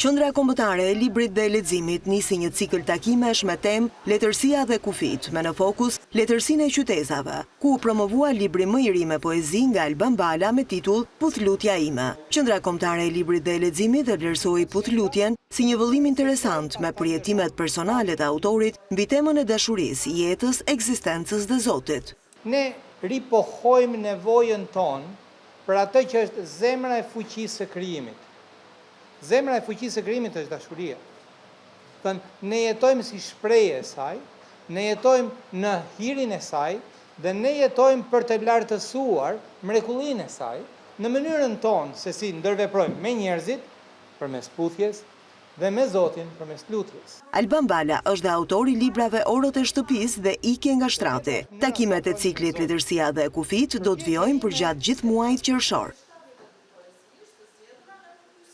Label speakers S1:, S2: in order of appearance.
S1: Qendra Kombëtare e Librit dhe Leximit nisi një cikël takimesh me temë Letërsia dhe kufit, me në fokus letërsinë e qytetave, ku promovua libri më i ri me poezi nga Alban Bala me titull Puthlutja ime. Qendra Kombëtare e Librit dhe Leximit e vlerësoi Puthlutjen si një vëllim interesant me përjetimet personale të autorit mbi temën e dashurisë, jetës, ekzistencës dhe Zotit.
S2: Ne ripohojmë nevojën tonë për atë që është zemra e fuqisë së krijimit. Zemra e fuqisë së krijimit është dashuria. Ne jetojmë si shprehje e saj, ne jetojmë në hirin e saj dhe ne jetojmë për të lartësuar mrekullinë e saj në mënyrën tonë se si ndërveprojmë me njerëzit përmes puthjes dhe me Zotin përmes lutjes.
S1: Alban Bala është dhe autori librave Orët e shtëpisë dhe Ikje nga shtrati. Takimet e ciklit Letërsia dhe kufit do të vijojnë përgjatë gjithë muajit qershor.